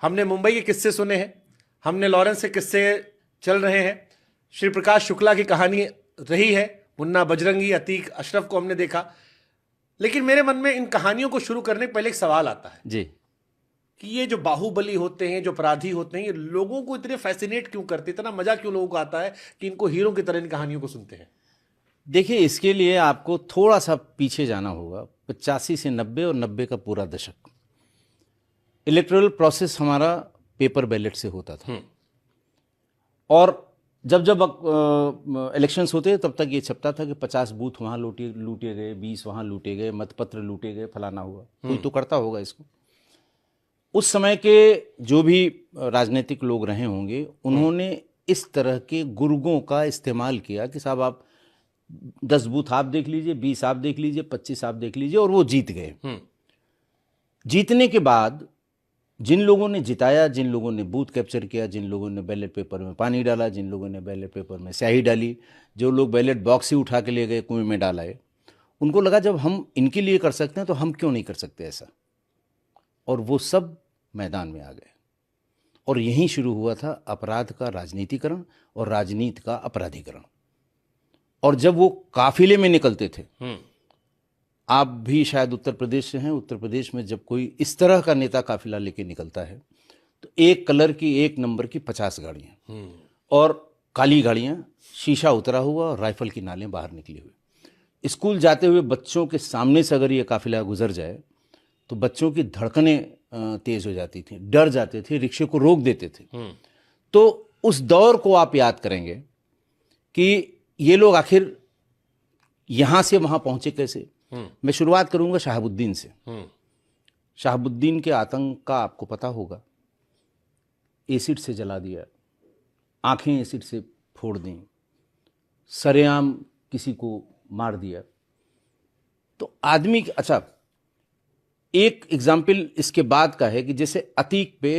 हमने मुंबई के किस्से सुने हैं, हमने लॉरेंस के किस्से चल रहे हैं, श्री प्रकाश शुक्ला की कहानी रही है, मुन्ना बजरंगी, अतीक अशरफ को हमने देखा। लेकिन मेरे मन में इन कहानियों को शुरू करने के पहले एक सवाल आता है जी कि ये जो बाहुबली होते हैं, जो अपराधी होते हैं, ये लोगों को इतने फैसिनेट क्यों करते हैं, इतना मजा क्यों लोगों को आता है कि इनको हीरो की तरह इन कहानियों को सुनते हैं? देखिए, इसके लिए आपको थोड़ा सा पीछे जाना होगा, 85 से 90 और 90 का पूरा दशक। इलेक्टोरल प्रोसेस हमारा पेपर बैलेट से होता था और जब जब इलेक्शंस होते तब तक ये छपता था कि 50 बूथ वहाँ लूटे गए, 20 वहाँ लूटे गए, मतपत्र लूटे गए, फलाना हुआ। कोई तो करता होगा इसको। उस समय के जो भी राजनीतिक लोग रहे होंगे, उन्होंने इस तरह के गुर्गों का इस्तेमाल किया कि साहब आप 10 बूथ आप देख लीजिए, 20 आप देख लीजिए, 25 आप देख लीजिए, और वो जीत गए। जीतने के बाद जिन लोगों ने जिताया, जिन लोगों ने बूथ कैप्चर किया, जिन लोगों ने बैलेट पेपर में पानी डाला, जिन लोगों ने बैलेट पेपर में स्याही डाली, जो लोग बैलेट बॉक्स ही उठा के ले गए, कुएं में डालाए, उनको लगा जब हम इनके लिए कर सकते हैं तो हम क्यों नहीं कर सकते ऐसा। और वो सब मैदान में आ गए और यहीं शुरू हुआ था अपराध का राजनीतिकरण और राजनीति का अपराधीकरण। और जब वो काफिले में निकलते थे, आप भी शायद उत्तर प्रदेश से हैं, उत्तर प्रदेश में जब कोई इस तरह का नेता काफिला लेके निकलता है तो एक कलर की, एक नंबर की 50 गाड़ियां और काली गाड़ियां, शीशा उतरा हुआ और राइफल की नालें बाहर निकली हुई। स्कूल जाते हुए बच्चों के सामने से अगर ये काफिला गुजर जाए तो बच्चों की धड़कनें तेज हो जाती थी, डर जाते थे, रिक्शे को रोक देते थे। तो उस दौर को आप याद करेंगे कि ये लोग आखिर यहां से वहां पहुंचे कैसे। मैं शुरुआत करूंगा शहाबुद्दीन से। शहाबुद्दीन के आतंक का आपको पता होगा। एसिड से जला दिया, आंखें एसिड से फोड़ दी, सरेआम किसी को मार दिया। तो आदमी, अच्छा एक एग्जाम्पल इसके बाद का है कि जैसे अतीक पे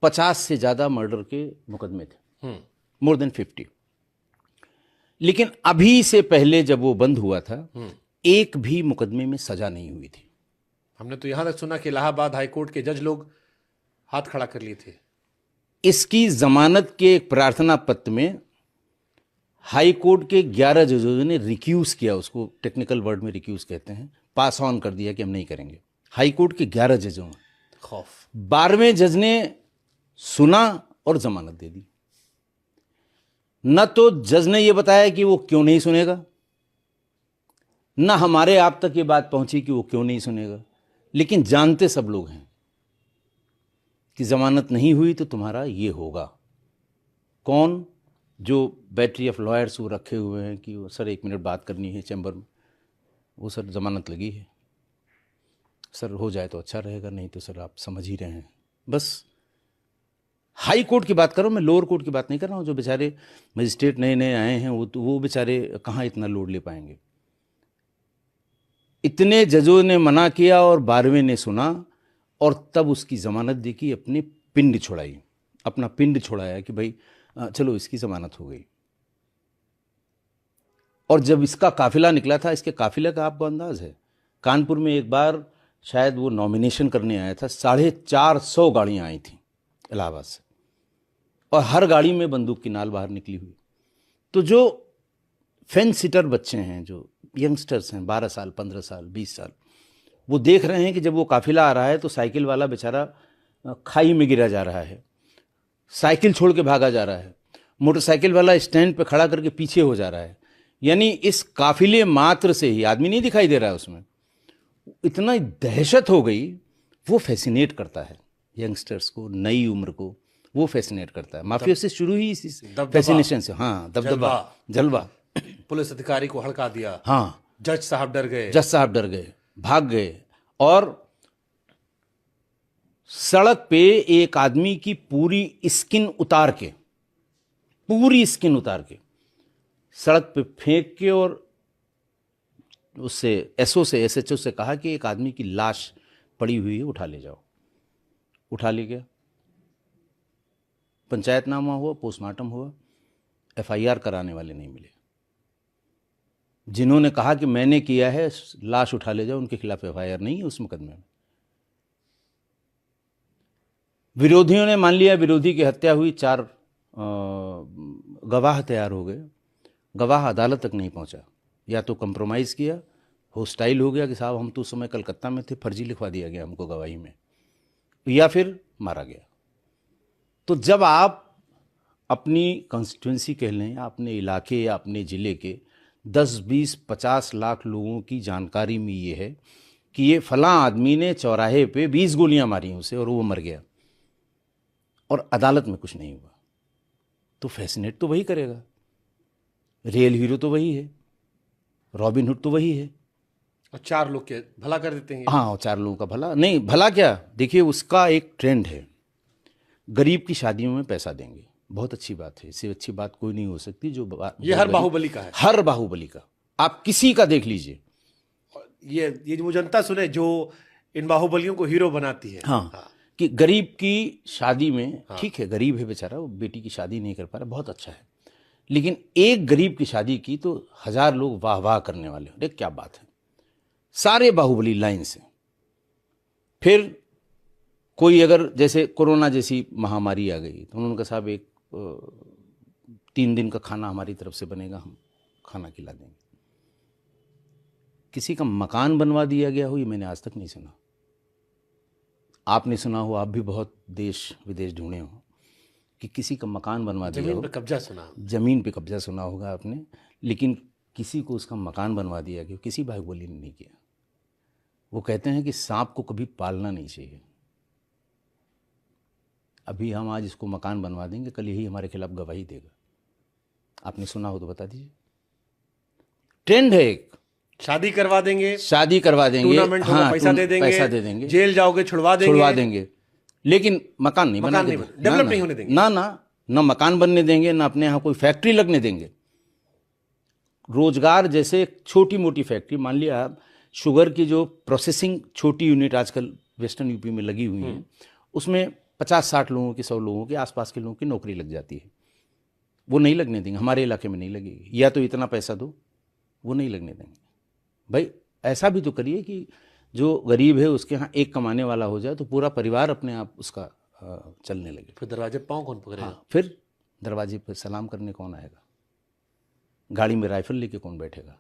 50 से ज्यादा मर्डर के मुकदमे थे, मोर देन 50। लेकिन अभी से पहले जब वो बंद हुआ था, एक भी मुकदमे में सजा नहीं हुई थी। हमने तो यहां तक सुना कि इलाहाबाद हाईकोर्ट के जज लोग हाथ खड़ा कर लिए थे। इसकी जमानत के एक प्रार्थना पत्र में हाई कोर्ट के 11 जजों ने रिक्यूज किया, उसको टेक्निकल वर्ड में रिक्यूज कहते हैं, पास ऑन कर दिया कि हम नहीं करेंगे। हाई कोर्ट के 11 जजों में खौफ, 12वें जज ने सुना और जमानत दे दी। न तो जज ने यह बताया कि वो क्यों नहीं सुनेगा, न हमारे आप तक ये बात पहुंची कि वो क्यों नहीं सुनेगा, लेकिन जानते सब लोग हैं कि जमानत नहीं हुई तो तुम्हारा ये होगा। कौन? जो बैटरी ऑफ लॉयर्स वो रखे हुए हैं कि वो सर 1 मिनट बात करनी है चैम्बर में, वो सर जमानत लगी है, सर हो जाए तो अच्छा रहेगा, नहीं तो सर आप समझ ही रहे हैं। बस हाई कोर्ट की बात कर रहा हूँ मैं, लोअर कोर्ट की बात नहीं कर रहा हूँ। जो बेचारे मजिस्ट्रेट नए नए आए हैं वो बेचारे कहाँ इतना लोड ले पाएंगे। इतने जजों ने मना किया और 12वें ने सुना और तब उसकी जमानत दी कि अपने पिंड छुड़ाई, अपना पिंड छुड़ाया कि भाई चलो इसकी जमानत हो गई। और जब इसका काफिला निकला था, इसके काफिले का आपको अंदाज है, कानपुर में एक बार शायद वो नॉमिनेशन करने आया था, 450 गाड़ियां आई थी इलाहाबाद से और हर गाड़ी में बंदूक की नाल बाहर निकली हुई। तो जो फेंस सिटर बच्चे हैं, जो यंगस्टर्स हैं, 12 साल, 15 साल, 20 साल, वो देख रहे हैं कि जब वो काफिला आ रहा है तो साइकिल वाला बेचारा खाई में गिरा जा रहा है, साइकिल छोड़ के भागा जा रहा है, मोटरसाइकिल वाला स्टैंड पे खड़ा करके पीछे हो जा रहा है। यानी इस काफिले मात्र से ही, आदमी नहीं दिखाई दे रहा है उसमें, इतना दहशत हो गई। वो फैसिनेट करता है यंगस्टर्स को, नई उम्र को वो फैसिनेट करता है। माफिया से शुरू ही इसी फैसिनेशन से। हाँ, दबदबा, जलवा, पुलिस अधिकारी को हड़का दिया। हाँ, जज साहब डर गए, भाग गए। और सड़क पे एक आदमी की पूरी स्किन उतार के सड़क पे फेंक के और उससे एसएचओ से कहा कि एक आदमी की लाश पड़ी हुई है, उठा ले जाओ। उठा ले गया, पंचायतनामा हुआ, पोस्टमार्टम हुआ, एफआईआर कराने वाले नहीं मिले। जिन्होंने कहा कि मैंने किया है, लाश उठा ले जाओ, उनके खिलाफ एफआईआर नहीं है उस मुकदमे में। विरोधियों ने मान लिया विरोधी की हत्या हुई, 4 गवाह तैयार हो गए, गवाह अदालत तक नहीं पहुंचा, या तो कंप्रोमाइज़ किया, होस्टाइल हो गया कि साहब हम तो उस समय कलकत्ता में थे, फर्जी लिखवा दिया गया हमको गवाही में, या फिर मारा गया। तो जब आप अपनी कॉन्स्टिट्यूंसी कह लें, अपने इलाके या अपने ज़िले के 10, 20, 50 लाख लोगों की जानकारी में ये है कि ये फलां आदमी ने चौराहे पे 20 गोलियां मारी उसे और वो मर गया, और अदालत में कुछ नहीं हुआ, तो फैसिनेट तो वही करेगा, रियल हीरो तो वही है, रॉबिन हुड तो वही है। और 4 लोग के भला कर देते हैं। हाँ, और 4 लोगों का भला नहीं, भला क्या, देखिए उसका एक ट्रेंड है, गरीब की शादियों में पैसा देंगे, बहुत अच्छी बात है, इससे अच्छी बात कोई नहीं हो सकती। ये हर बाहुबली का है, हर बाहुबली का, आप किसी का देख लीजिए। ये वो जनता सुने जो इन बाहुबलियों को हीरो बनाती है। हाँ, कि गरीब की शादी में, ठीक है गरीब है बेचारा, वो बेटी की शादी नहीं कर पा रहा, बहुत अच्छा है, लेकिन एक गरीब की शादी की तो 1000 लोग वाह वाह करने वाले, अरे क्या बात है, सारे बाहुबली लाइन से। फिर कोई अगर जैसे कोरोना जैसी महामारी आ गई तो उन्होंने कहा साहब एक 3 दिन का खाना हमारी तरफ से बनेगा, हम खाना खिला देंगे। किसी का मकान बनवा दिया गया हो ये मैंने आज तक नहीं सुना। आपने सुना हो, आप भी बहुत देश विदेश ढूंढे हो कि किसी का मकान बनवा दिया हो, जमीन पे कब्जा सुना, जमीन पे कब्जा सुना होगा आपने, लेकिन किसी को उसका मकान बनवा दिया गया, किसी बाहुबली ने नहीं किया। वो कहते हैं कि सांप को कभी पालना नहीं चाहिए। अभी हम आज इसको मकान बनवा देंगे, कल यही हमारे खिलाफ गवाही देगा। आपने सुना हो तो बता दीजिए। ट्रेंड है एक, शादी करवा देंगे, शादी करवा देंगे, टूर्नामेंट होगा, पैसा दे देंगे, जेल जाओगे छुड़वा देंगे, लेकिन मकान नहीं डेवलप नहीं होने देंगे, ना मकान बनने देंगे, ना अपने यहाँ कोई फैक्ट्री लगने देंगे। रोजगार जैसे छोटी मोटी फैक्ट्री, मान लिया आप शुगर की जो प्रोसेसिंग छोटी यूनिट आजकल वेस्टर्न यूपी में लगी हुई है, उसमें 50-60 लोगों की, 100 लोगों की, आसपास के लोगों की नौकरी लग जाती है। वो नहीं लगने देंगे, हमारे इलाके में नहीं लगेगी, या तो इतना पैसा दो, वो नहीं लगने देंगे। भाई ऐसा भी तो करिए कि जो गरीब है उसके यहाँ एक कमाने वाला हो जाए तो पूरा परिवार अपने आप उसका चलने लगे। फिर दरवाजे पाँव कौन पकड़ेगा? हाँ, फिर दरवाजे पर सलाम करने कौन आएगा? गाड़ी में राइफल लेके कौन बैठेगा?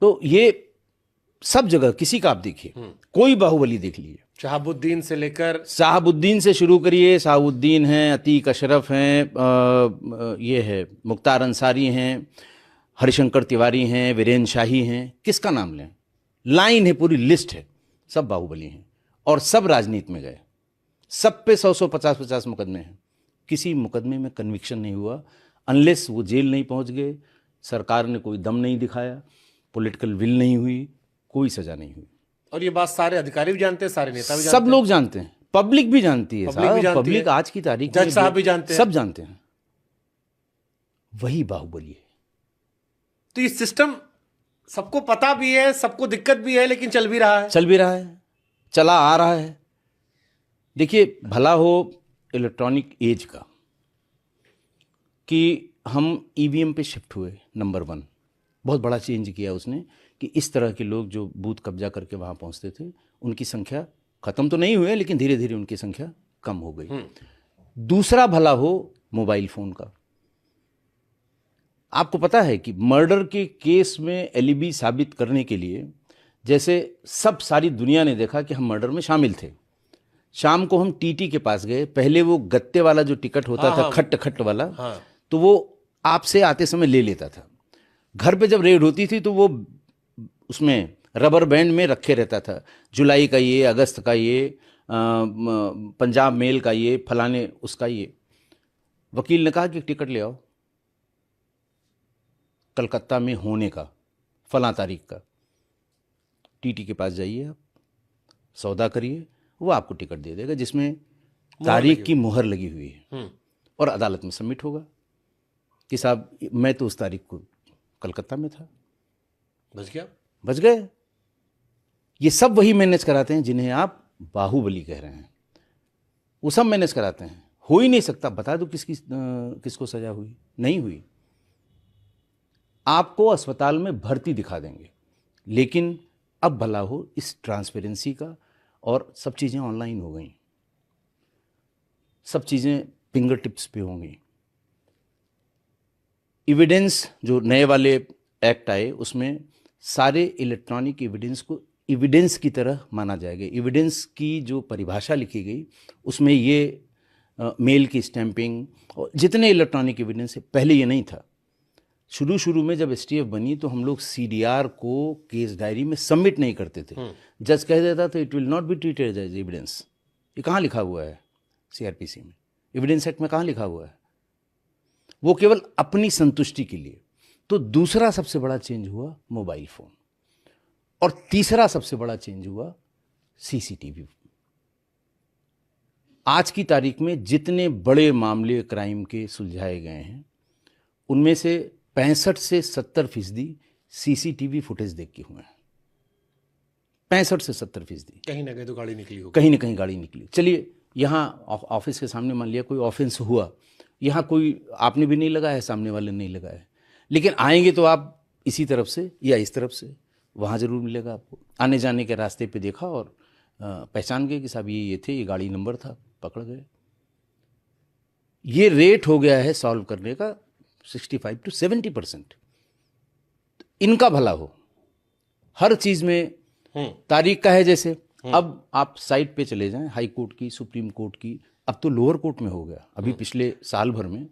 तो ये सब जगह किसी का आप देखिए, कोई बाहुबली देख लीजिए, शहाबुद्दीन से लेकर, शहाबुद्दीन से शुरू करिए, शहाबुद्दीन हैं, अतीक अशरफ हैं, ये है मुख्तार अंसारी हैं, हरिशंकर तिवारी हैं, वीरेंद्र शाही हैं, किसका नाम लें, लाइन है, पूरी लिस्ट है, सब बाहुबली हैं और सब राजनीति में गए, सब पे 100-100, 50-50 मुकदमे हैं। किसी मुकदमे में कन्विक्शन नहीं हुआ अनलेस वो जेल नहीं पहुंच गए, सरकार ने कोई दम नहीं दिखाया, पॉलिटिकल विल नहीं हुई, कोई सजा नहीं हुई। और ये बात सारे अधिकारी भी जानते हैं, सारे नेता भी जानते हैं, सब लोग जानते हैं, पब्लिक भी जानती है, पब्लिक आज की तारीख जज साहब भी जानते हैं, सब जानते हैं। वही बाहुबली है। तो ये सिस्टम सबको पता भी है, सबको दिक्कत भी है, लेकिन चल भी रहा है, चला आ रहा है। देखिए, भला हो इलेक्ट्रॉनिक एज का कि हम ईवीएम पे शिफ्ट हुए, नंबर 1 बहुत बड़ा चेंज किया उसने कि इस तरह के लोग जो बूथ कब्जा करके वहाँ पहुँचते थे उनकी संख्या ख़त्म तो नहीं हुई, लेकिन धीरे धीरे उनकी संख्या कम हो गई। दूसरा भला हो मोबाइल फ़ोन का। आपको पता है कि मर्डर के केस में एलिबी साबित करने के लिए, जैसे सब सारी दुनिया ने देखा कि हम मर्डर में शामिल थे, शाम को हम टीटी के पास गए, पहले वो गत्ते वाला जो टिकट होता था, खट्ट खट्ट वाला, तो वो आपसे आते समय ले लेता था। घर पे जब रेड होती थी तो वो उसमें रबर बैंड में रखे रहता था, जुलाई का ये, अगस्त का ये, पंजाब मेल का ये, फलाने उसका ये। वकील ने कहा कि टिकट ले आओ कलकत्ता में होने का, फलां तारीख का, टीटी के पास जाइए, आप सौदा करिए, वो आपको टिकट दे देगा जिसमें तारीख की मुहर लगी हुई है, और अदालत में सबमिट होगा कि साहब मैं तो उस तारीख को कलकत्ता में था। बच गए। ये सब वही मैनेज कराते हैं जिन्हें आप बाहुबली कह रहे हैं, वो सब मैनेज कराते हैं। हो ही नहीं सकता, बता दो किसको सजा हुई, नहीं हुई। आपको अस्पताल में भर्ती दिखा देंगे, लेकिन अब भला हो इस ट्रांसपेरेंसी का, और सब चीज़ें ऑनलाइन हो गई, सब चीज़ें फिंगर टिप्स पे होंगी। एविडेंस जो नए वाले एक्ट आए उसमें सारे इलेक्ट्रॉनिक एविडेंस को एविडेंस की तरह माना जाएगा। एविडेंस की जो परिभाषा लिखी गई उसमें ये मेल की स्टैंपिंग और जितने इलेक्ट्रॉनिक एविडेंस है, पहले ये नहीं था। शुरू में जब एसटीएफ बनी तो हम लोग सीडीआर को केस डायरी में सबमिट नहीं करते थे। जज कह देता था it will not be treated as evidence. ये कहाँ लिखा हुआ है सीआरपीसी में? एविडेंस एक्ट में कहाँ लिखा हुआ है? वो केवल अपनी संतुष्टि के लिए। तो दूसरा सबसे बड़ा चेंज हुआ मोबाइल फोन, और तीसरा सबसे बड़ा चेंज हुआ सीसीटीवी। आज की तारीख में जितने बड़े मामले क्राइम के सुलझाए गए हैं उनमें से 65 से 70% सीसीटीवी फुटेज देख के हुए हैं। 65 से 70%। कहीं ना कहीं तो गाड़ी निकली होगी, कहीं ना कहीं गाड़ी निकली। चलिए, यहाँ ऑफिस के सामने मान लिया कोई ऑफेंस हुआ, यहाँ कोई आपने भी नहीं लगाया है, सामने वाले नहीं लगाया है, लेकिन आएंगे तो आप इसी तरफ से या इस तरफ से, वहाँ ज़रूर मिलेगा आपको। आने जाने के रास्ते पे देखा और पहचान गए कि साहब ये थे, ये गाड़ी नंबर था, पकड़ गए। ये रेट हो गया है सॉल्व करने का 65 to 70%। इनका भला हो, हर चीज़ में तारीख का है। जैसे अब आप साइट पे चले जाएं, हाई कोर्ट की, सुप्रीम कोर्ट की, अब तो लोअर कोर्ट में हो गया। अभी पिछले साल भर में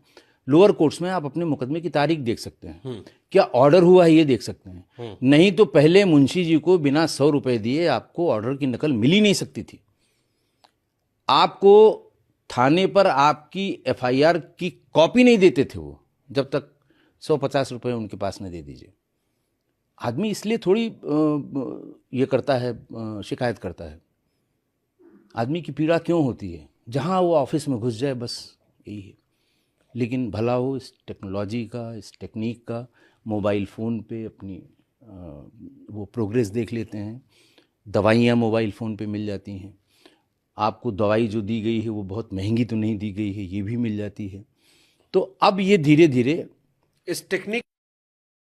लोअर कोर्ट्स में आप अपने मुकदमे की तारीख देख सकते हैं, क्या ऑर्डर हुआ है ये देख सकते हैं। नहीं तो पहले मुंशी जी को बिना 100 रुपए दिए आपको ऑर्डर की नकल मिल ही नहीं सकती थी। आपको थाने पर आपकी एफआईआर की कॉपी नहीं देते थे वो, जब तक 150 रुपये उनके पास न दे दीजिए। आदमी इसलिए थोड़ी ये करता है, शिकायत करता है। आदमी की पीड़ा क्यों होती है? जहाँ वो ऑफिस में घुस जाए, बस यही है। लेकिन भला हो इस टेक्नोलॉजी का, इस टेक्निक का। मोबाइल फ़ोन पे अपनी वो प्रोग्रेस देख लेते हैं। दवाइयाँ मोबाइल फ़ोन पे मिल जाती हैं। आपको दवाई जो दी गई है वो बहुत महंगी तो नहीं दी गई है, ये भी मिल जाती है। तो अब ये धीरे धीरे इस टेक्निक